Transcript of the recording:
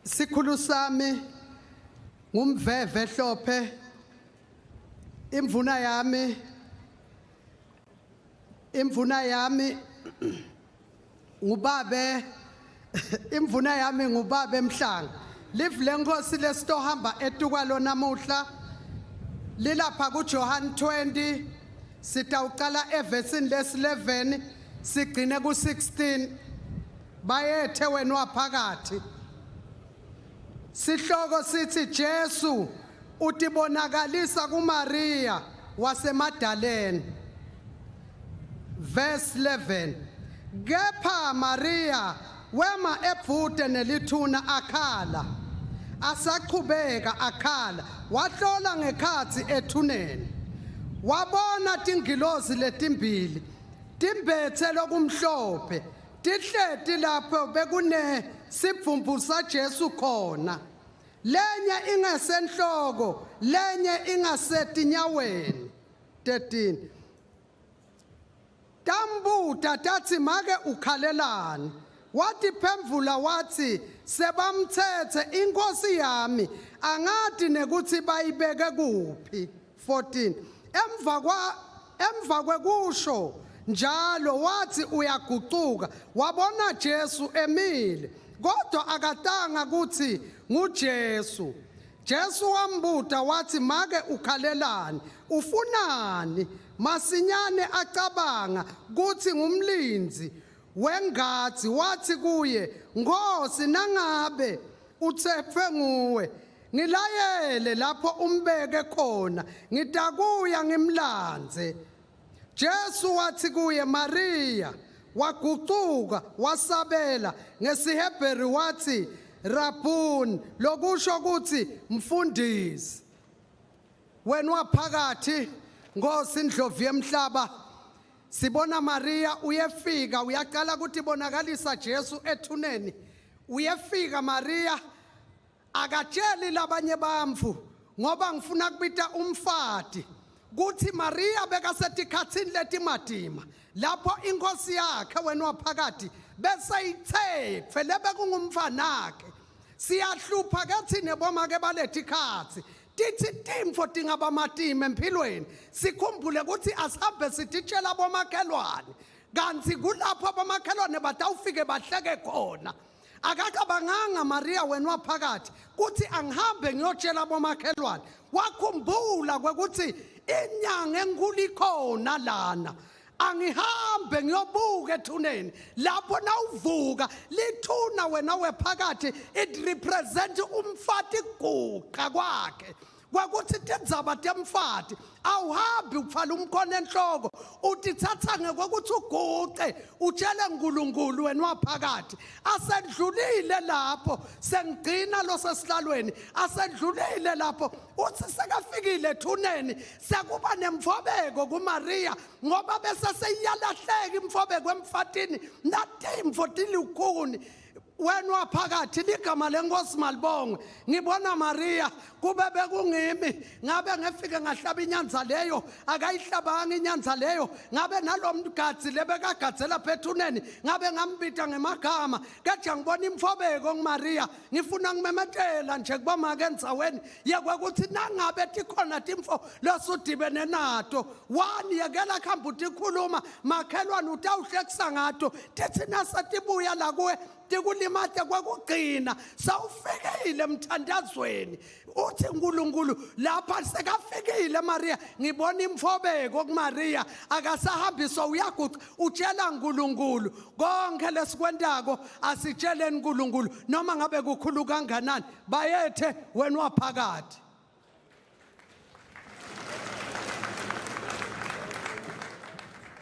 sikhulu sami ngumveve ehlophe imvuna yami ngubabe imvuna yami ngubabe emhlanga live lenkosi lesitohamba etukwalo namuhla lilapha kuJohn 20 sitawuqala evesini les11 sigcine ku16 bayethe wena waphakathi sihloko sithi Jesu utibonakalisa kuMaria waseMadalene verse 11 kepha Maria wema ebhude nelithuna akhala asaqhubeka akhala wahlola ngekhathi ethuneni wabona tingilozi letimbili timbethe lokumhlophe tihleti lapho bekune sibvumbu saJesu khona lenye ingasenhloko lenye ingasetinyaweni 13 tambuta tathi make ukhalelani wathi phemvula wathi sebamthethe inkosi yami angathi nekuthi bayibeke kuphi 14 emva kwekusho njalo wathi uyaguquka wabona Jesu emile kodwa akatanga kuthi nguJesu Jesu wambuta wathi make ukhalelani ufunani masinyane acabanga kuthi ngumlinzi wengathi wathi kuye Nkosi nangabe uthephe nguwe ngilayele lapho umbeke khona ngitakuya ngimlanze Jesu wathi kuye Maria waguquka wasabela ngesiHebheru wathi Rabboni lokusho ukuthi mfundisi wena waphakathi Nkosi indlovu yemhlaba sibona Maria uyefika uyaqala ukuthi bonakalisa Jesu ethuneni uyefika Maria akatsheli labanye bamfu ngoba ngifuna kubita umfati kuthi Maria bekasetikhatsini letimadima lapho inkosi yakhe wena waphakathi bese ithe lebe kungumfanakhe siyahlupha kathi neboma ke baletikhatsi tithi timfo tingaba matime empilweni sikhumbule ukuthi asihambe sititshela bomakhelwane kanti kulapho abomakhelwane batawufike bahleke khona akacabanganga Maria wena waphakathi kuthi angihambe ngiyotshela bomakhelwane wakhumbula ukuthi inyanga enkulu ikhona lana angihambe ngiyobuka ethuneni lapho nawuvuka lithuna wena wephakathi it represent umfati guqa kwakhe kwakuthi tindzaba temfati awuhambi ukufala umkhono enhloko utithatha ngekwekuthi uguqe utshele uNkulunkulu wena waphakathi asedlulile lapho sengigcina lo sesihlalweni asedlulile lapho uthi sekafikile ethuneni sekuba nemfobeko kuMaria ngoba bese seyalahleka imfobeko emfatini natimfo tilukhuni wena waphakathi ligama lenkosi malibongwe ngibona Maria kube bekungimi ngabe ngefike ngahlaba inyanza leyo akayihlabanga inyanza leyo ngabe nalomuntu gadzi lebekagadzela phethuneni ngabe ngambita ngemagama keje ngibona imfobeko nguMaria ngifuna ngimemetela nje kuba make endzaweni yekwekuthi nangabe tikhona timfo losudibene nato wani yekela khamba utikhuluma makhelwane utawuhlekisa ngato tithi nasatibuya la kuwe tikulimate kwakugcina sawufikile emthandazweni uthi uNkulunkulu lapha sekafikile Maria ngibona imfobeko kuMaria akasahambiswa uyaguqa utshela uNkulunkulu konke lesikwendako asitsheleni uNkulunkulu noma ngabe kukhulu kanganani bayethe wena waphakathi